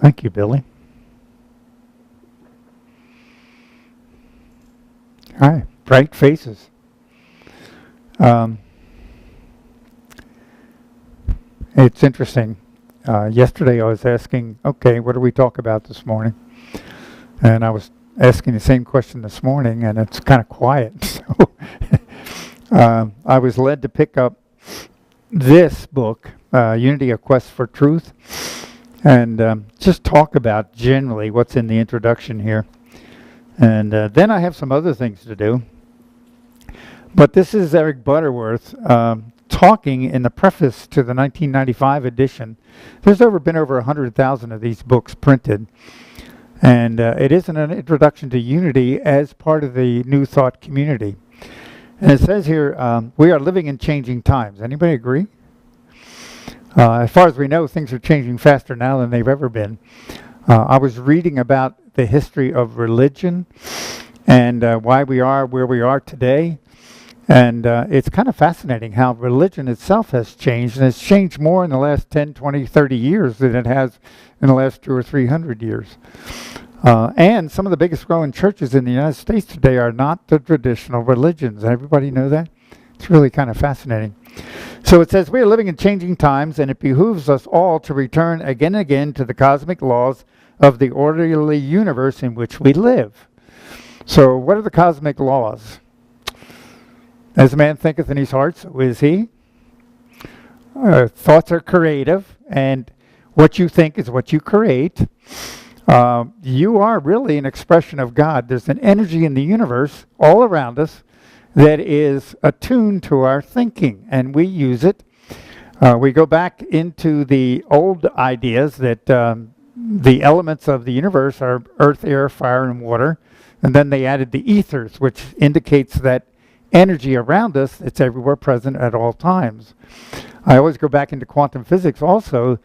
Thank you, Billy. Hi, bright faces. It's interesting. Yesterday I was asking, okay, what do we talk about this morning? And I was asking the same question this morning, and it's kind of quiet. So I was led to pick up this book, Unity: A Quest for Truth, and just talk about generally what's in the introduction here. And then I have some other things to do. But this is Eric Butterworth talking in the preface to the 1995 edition. There's been over 100,000 of these books printed. And it is an introduction to unity as part of the New Thought community. And it says here, we are living in changing times. Anybody agree? As far as we know, things are changing faster now than they've ever been. I was reading about the history of religion and why we are where we are today. And it's kind of fascinating how religion itself has changed, and it's changed more in the last 10, 20, 30 years than it has in the last 200 or 300 years. And some of the biggest growing churches in the United States today are not the traditional religions. Everybody know that? It's really kind of fascinating. So it says, we are living in changing times, and it behooves us all to return again and again to the cosmic laws of the orderly universe in which we live. So what are the cosmic laws? As a man thinketh in his heart, so is he. Thoughts are creative, and what you think is what you create. You are really an expression of God. There's an energy in the universe all around us that is attuned to our thinking, and we use it. We go back into the old ideas that the elements of the universe are earth, air, fire, and water, and then they added the ethers, which indicates that energy around us that's everywhere present at all times. I always go back into quantum physics also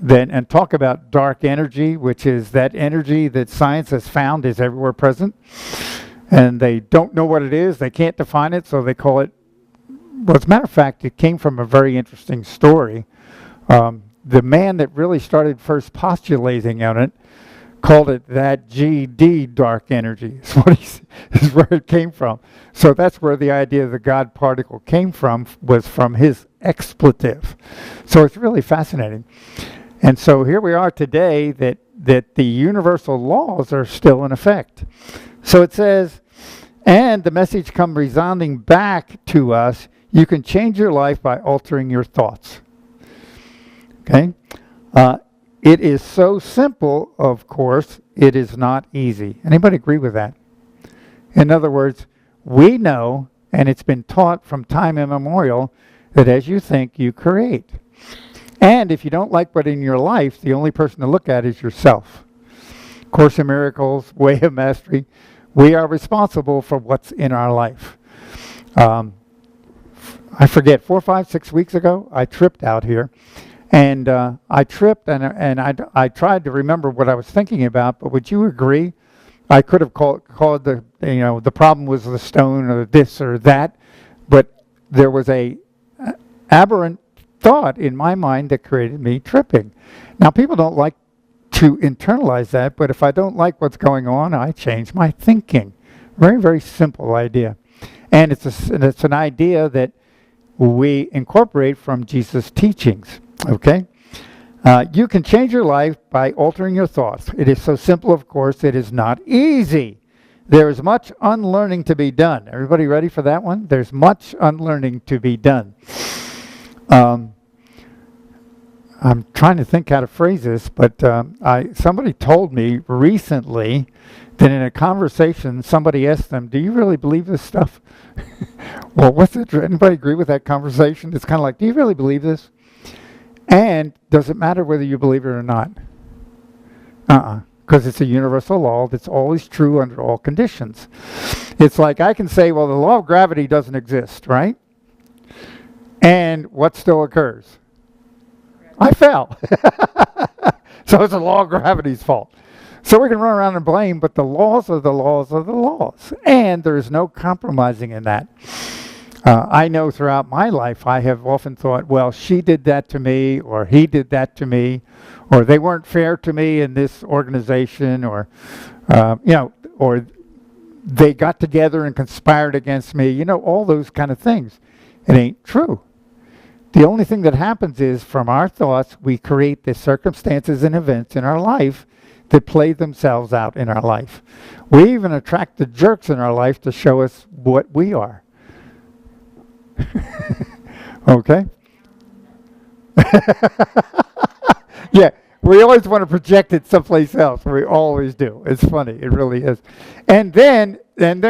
then and talk about dark energy, which is that energy that science has found is everywhere present. And they don't know what it is. They can't define it, so they call it... Well, as a matter of fact, it came from a very interesting story. The man that really started first postulating on it called it that GD dark energy. Is where it came from. So that's where the idea of the God particle came from, was from his expletive. So it's really fascinating. And so here we are today that the universal laws are still in effect. So it says, and the message come resounding back to us, you can change your life by altering your thoughts. Okay? It is so simple, of course, it is not easy. Anybody agree with that? In other words, we know, and it's been taught from time immemorial, that as you think, you create. And if you don't like what in your life, the only person to look at is yourself. Course in Miracles, Way of Mastery, we are responsible for what's in our life. I forget, 4, 5, 6 weeks ago, I tripped out here. And I tripped, and I tried to remember what I was thinking about, but would you agree? I could have called the problem was the stone or this or that, but there was a aberrant thought in my mind that created me tripping. Now, people don't like to internalize that, but if I don't like what's going on, I change my thinking. Very, very simple idea. And it's an idea that we incorporate from Jesus' teachings. Okay? You can change your life by altering your thoughts. It is so simple, of course, it is not easy. There is much unlearning to be done. Everybody ready for that one? There's much unlearning to be done. I'm trying to think how to phrase this, but somebody told me recently that in a conversation, somebody asked them, do you really believe this stuff? Well, anybody agree with that conversation? It's kind of like, do you really believe this? And does it matter whether you believe it or not? Because it's a universal law that's always true under all conditions. It's like I can say, well, the law of gravity doesn't exist, right? And what still occurs? I fell. So it's the law of gravity's fault. So we can run around and blame, but the laws are the laws are the laws. And there's no compromising in that. I know throughout my life I have often thought, well, she did that to me, or he did that to me, or they weren't fair to me in this organization, or or they got together and conspired against me. All those kind of things. It ain't true. The only thing that happens is from our thoughts, we create the circumstances and events in our life that play themselves out in our life. We even attract the jerks in our life to show us what we are. Okay? Yeah, we always want to project it someplace else. We always do. It's funny. It really is. And then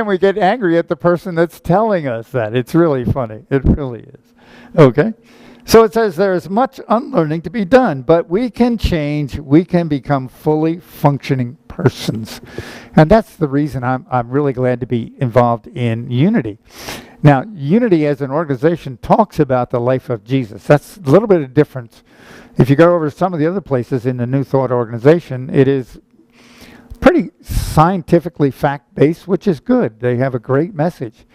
we get angry at the person that's telling us that. It's really funny. It really is. Okay? So it says there is much unlearning to be done, but we can change. We can become fully functioning persons. And that's the reason I'm really glad to be involved in Unity. Now, Unity as an organization talks about the life of Jesus. That's a little bit of difference. If you go over to some of the other places in the New Thought organization, it is pretty scientifically fact-based, which is good. They have a great message.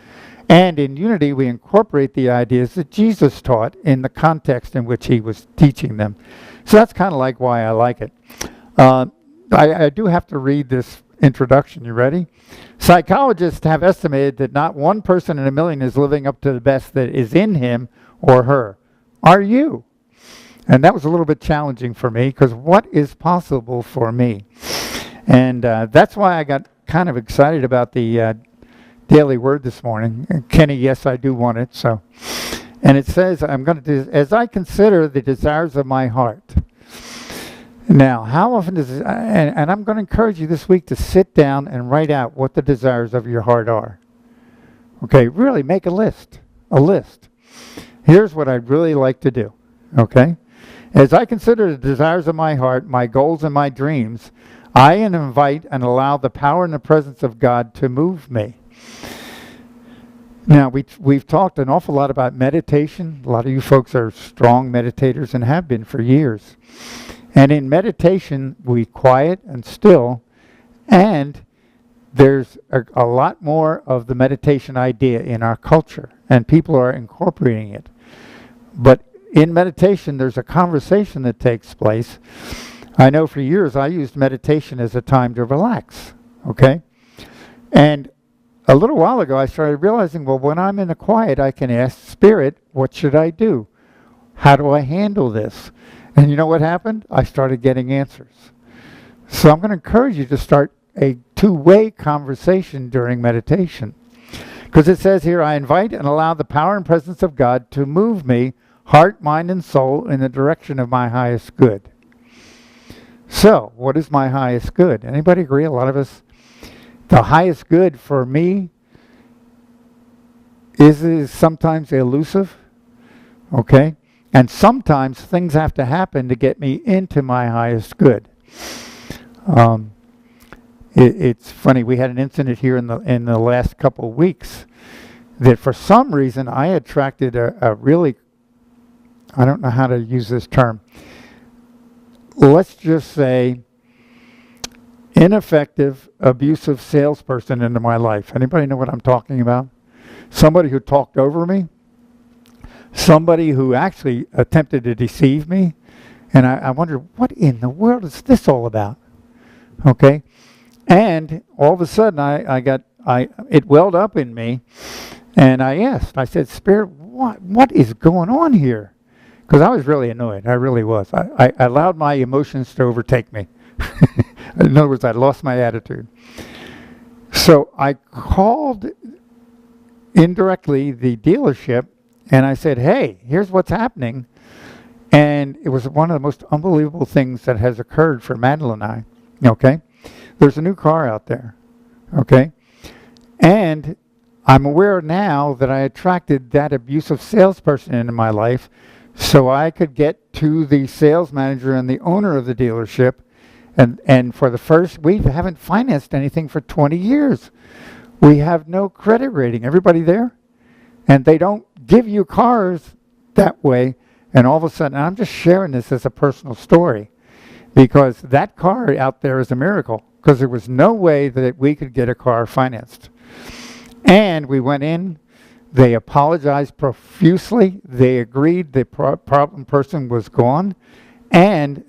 And in Unity, we incorporate the ideas that Jesus taught in the context in which he was teaching them. So that's kind of like why I like it. I do have to read this introduction. You ready? Psychologists have estimated that not one person in a million is living up to the best that is in him or her. Are you? And that was a little bit challenging for me, because what is possible for me? And that's why I got kind of excited about the Daily Word this morning. Kenny, yes, I do want it. So, and it says, as I consider the desires of my heart. Now, how often does, and I'm going to encourage you this week to sit down and write out what the desires of your heart are. Okay, really make a list. Here's what I'd really like to do. Okay, as I consider the desires of my heart, my goals and my dreams, I invite and allow the power and the presence of God to move me. Now, we've talked an awful lot about meditation. A lot of you folks are strong meditators and have been for years. And in meditation, we quiet and still, and there's a lot more of the meditation idea in our culture, and people are incorporating it. But in meditation, there's a conversation that takes place. I know for years I used meditation as a time to relax, okay? And a little while ago, I started realizing, well, when I'm in the quiet, I can ask Spirit, what should I do? How do I handle this? And you know what happened? I started getting answers. So I'm going to encourage you to start a two-way conversation during meditation. Because it says here, I invite and allow the power and presence of God to move me, heart, mind, and soul, in the direction of my highest good. So, what is my highest good? Anybody agree? A lot of us, the highest good for me is sometimes elusive, okay? And sometimes things have to happen to get me into my highest good. It's funny, we had an incident here in the last couple of weeks that for some reason I attracted a really, I don't know how to use this term, let's just say ineffective, abusive salesperson into my life. Anybody know what I'm talking about? Somebody who talked over me. Somebody who actually attempted to deceive me. And I wondered, what in the world is this all about? Okay? And all of a sudden, it welled up in me. And I asked, I said, Spirit, what is going on here? Because I was really annoyed. I really was. I allowed my emotions to overtake me. In other words, I lost my attitude. So I called indirectly the dealership, and I said, hey, here's what's happening. And it was one of the most unbelievable things that has occurred for Madeline and I. Okay? There's a new car out there. Okay? And I'm aware now that I attracted that abusive salesperson into my life so I could get to the sales manager and the owner of the dealership. And for the first, we haven't financed anything for 20 years. We have no credit rating. Everybody there? And they don't give you cars that way. And all of a sudden, I'm just sharing this as a personal story, because that car out there is a miracle, because there was no way that we could get a car financed. And we went in. They apologized profusely. They agreed the problem person was gone. And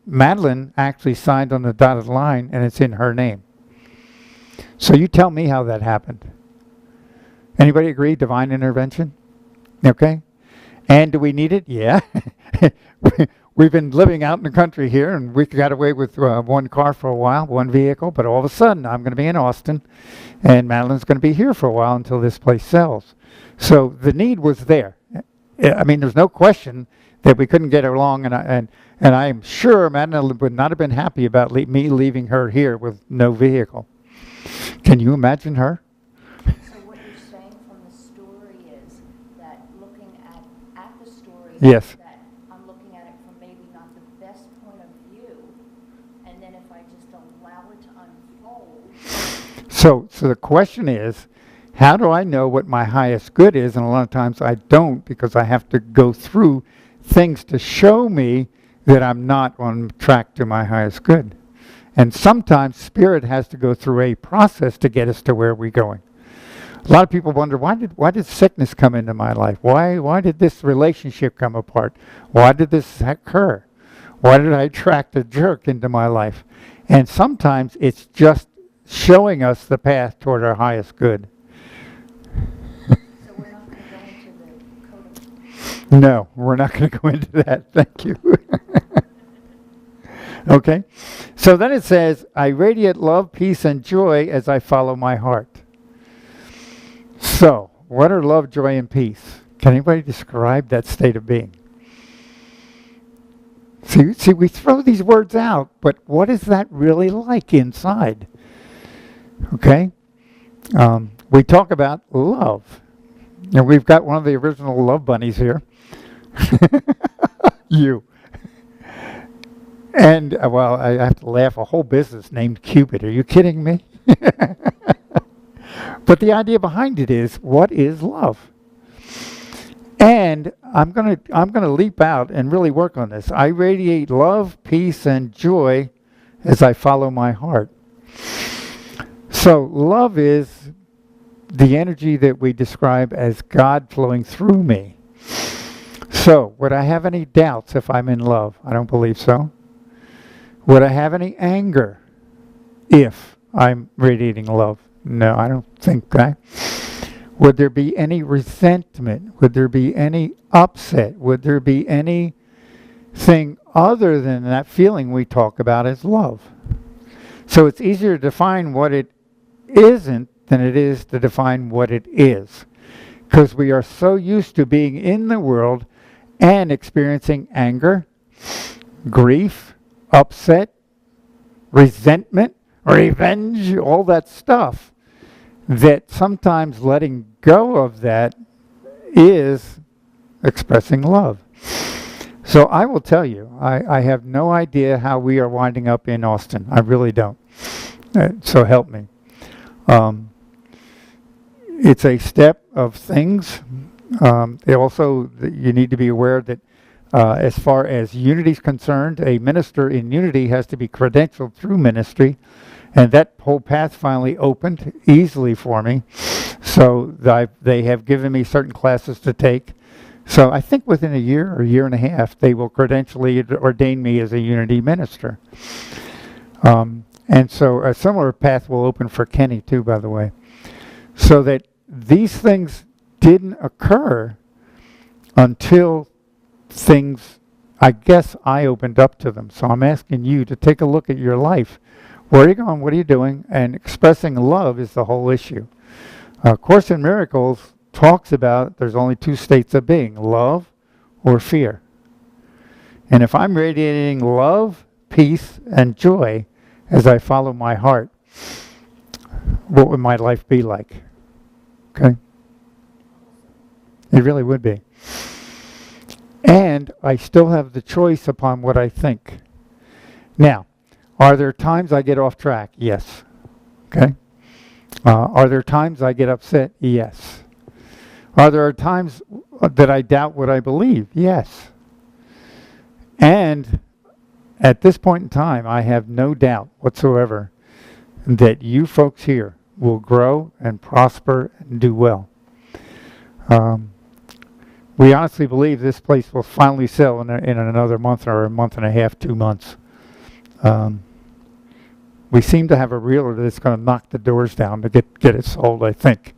Madeline actually signed on the dotted line, and it's in her name. So you tell me how that happened. Anybody agree? Divine intervention? Okay. And do we need it? Yeah. We've been living out in the country here, and we got away with one car for a while, one vehicle, but all of a sudden I'm going to be in Austin, and Madeline's going to be here for a while until this place sells. So the need was there. I mean, there's no question that we couldn't get along, and I am sure Madeline would not have been happy about me leaving her here with no vehicle. Can you imagine her? So what you're saying from the story is that looking at the story, yes, that I'm looking at it from maybe not the best point of view, and then if I just allow it to unfold. So the question is, how do I know what my highest good is? And a lot of times I don't, because I have to go through things to show me that I'm not on track to my highest good. And sometimes Spirit has to go through a process to get us to where we're going. A lot of people wonder, why did sickness come into my life? Why did this relationship come apart? Why did this occur? Why did I attract a jerk into my life? And sometimes it's just showing us the path toward our highest good. So we're not going to go into the code of... No, we're not going to go into that. Thank you. Okay. So then it says, I radiate love, peace, and joy as I follow my heart. So, what are love, joy, and peace? Can anybody describe that state of being? See, we throw these words out, but what is that really like inside? Okay. We talk about love. And we've got one of the original love bunnies here. You. And, well, I have to laugh, a whole business named Cupid. Are you kidding me? But the idea behind it is, what is love? And I'm gonna leap out and really work on this. I radiate love, peace, and joy as I follow my heart. So love is the energy that we describe as God flowing through me. So would I have any doubts if I'm in love? I don't believe so. Would I have any anger if I'm radiating love? No, I don't think that. Would there be any resentment? Would there be any upset? Would there be anything other than that feeling we talk about as love? So it's easier to define what it isn't than it is to define what it is. Because we are so used to being in the world and experiencing anger, grief, upset, resentment, revenge, all that stuff, that sometimes letting go of that is expressing love. So I will tell you, I have no idea how we are winding up in Austin. I really don't. So help me. It's a step of things. Also, you need to be aware that as far as unity is concerned, a minister in unity has to be credentialed through ministry. And that whole path finally opened easily for me. So they have given me certain classes to take. So I think within a year or year and a half, they will credentially ordain me as a unity minister. And so a similar path will open for Kenny too, by the way. So that these things didn't occur until things, I guess, I opened up to them. So I'm asking you to take a look at your life. Where are you going? What are you doing? And expressing love is the whole issue. Course in Miracles talks about there's only two states of being, love or fear. And if I'm radiating love, peace, and joy as I follow my heart, what would my life be like? Okay? It really would be. And I still have the choice upon what I think. Now, are there times I get off track? Yes. Okay? Are there times I get upset? Yes. Are there times that I doubt what I believe? Yes. And at this point in time, I have no doubt whatsoever that you folks here will grow and prosper and do well. we honestly believe this place will finally sell in another month or a month and a half, 2 months. We seem to have a realtor that's going to knock the doors down to get it sold, I think.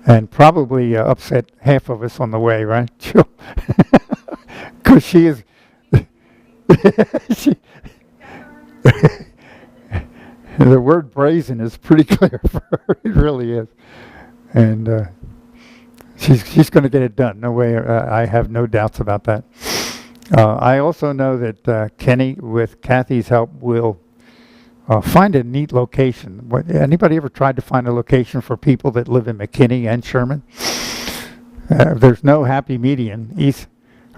And probably upset half of us on the way, right? Because she is... the word brazen is pretty clear for her. It really is. And she's going to get it done. No way. I have no doubts about that. I also know that Kenny, with Kathy's help, will find a neat location. Anybody ever tried to find a location for people that live in McKinney and Sherman? There's no happy median.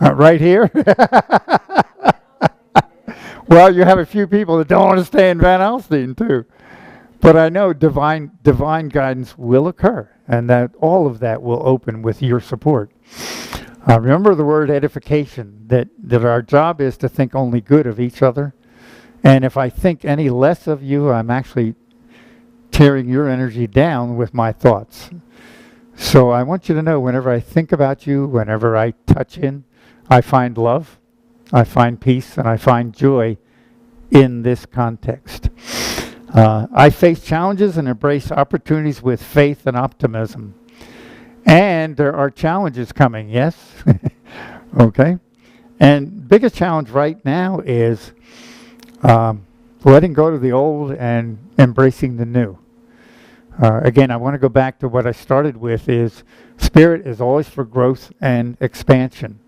Right here? Well, you have a few people that don't want to stay in Van Alstyne, too. But I know divine guidance will occur, and that all of that will open with your support. Remember the word edification, that our job is to think only good of each other. And if I think any less of you, I'm actually tearing your energy down with my thoughts. So I want you to know, whenever I think about you, whenever I touch in, I find love, I find peace, and I find joy in this context. I face challenges and embrace opportunities with faith and optimism. And there are challenges coming, yes? Okay. And biggest challenge right now is letting go of the old and embracing the new. Again, I want to go back to what I started with, is spirit is always for growth and expansion.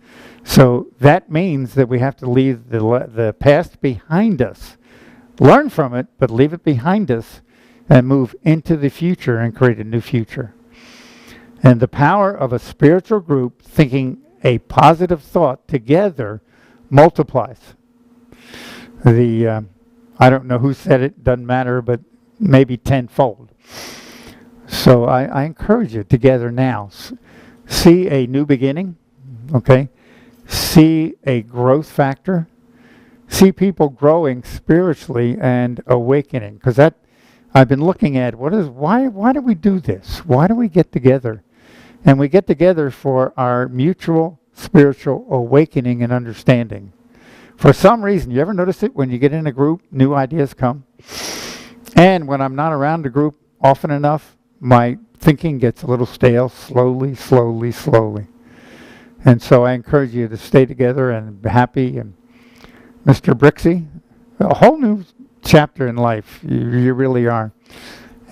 So that means that we have to leave the past behind us. Learn from it, but leave it behind us and move into the future and create a new future. And the power of a spiritual group thinking a positive thought together multiplies. I don't know who said it, doesn't matter, but maybe tenfold. So I encourage you together now. See a new beginning, okay? See a growth factor. See people growing spiritually and awakening. Because that, I've been looking at, why do we do this? Why do we get together? And we get together for our mutual spiritual awakening and understanding. For some reason, you ever notice it when you get in a group, new ideas come? And when I'm not around the group often enough, my thinking gets a little stale, slowly. And so I encourage you to stay together and be happy. And Mr. Brixey, a whole new chapter in life. You really are.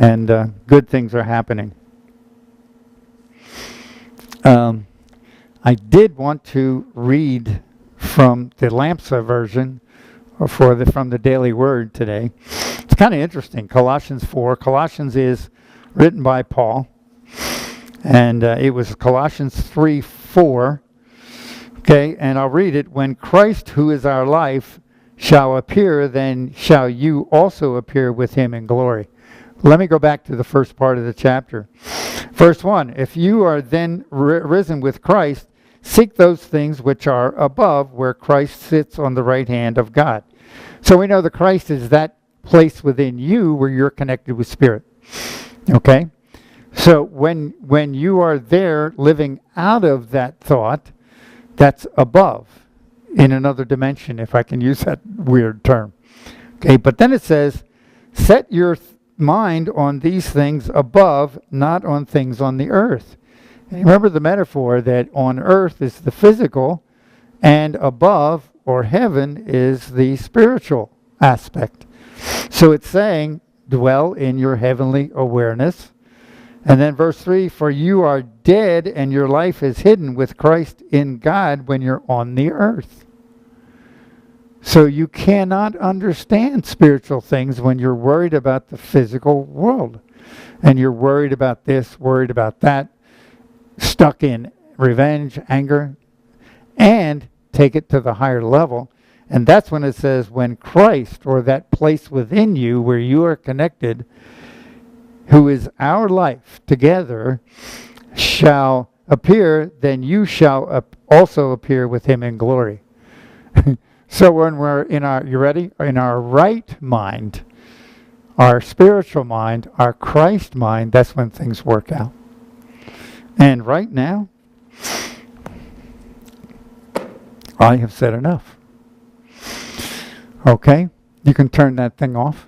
And good things are happening. I did want to read from the Lamsa version from the Daily Word today. It's kind of interesting. Colossians 4. Colossians is written by Paul. And it was Colossians 3:4. Okay, and I'll read it. When Christ, who is our life, shall appear, then shall you also appear with him in glory. Let me go back to the first part of the chapter. Verse 1, if you are then risen with Christ, seek those things which are above, where Christ sits on the right hand of God. So we know that Christ is that place within you where you're connected with Spirit. Okay? So when you are there living out of that thought, that's above, in another dimension, if I can use that weird term. Okay, but then it says, set your mind on these things above, not on things on the earth. And remember the metaphor that on earth is the physical, and above, or heaven, is the spiritual aspect. So it's saying, dwell in your heavenly awareness. And then verse 3, for you are dead and your life is hidden with Christ in God when you're on the earth. So you cannot understand spiritual things when you're worried about the physical world. And you're worried about this, worried about that, stuck in revenge, anger, and take it to the higher level. And that's when it says, when Christ, or that place within you where you are connected, who is our life together, shall appear, then you shall also appear with him in glory. So when we're in our, you ready? In our right mind, our spiritual mind, our Christ mind, that's when things work out. And right now, I have said enough. Okay? You can turn that thing off.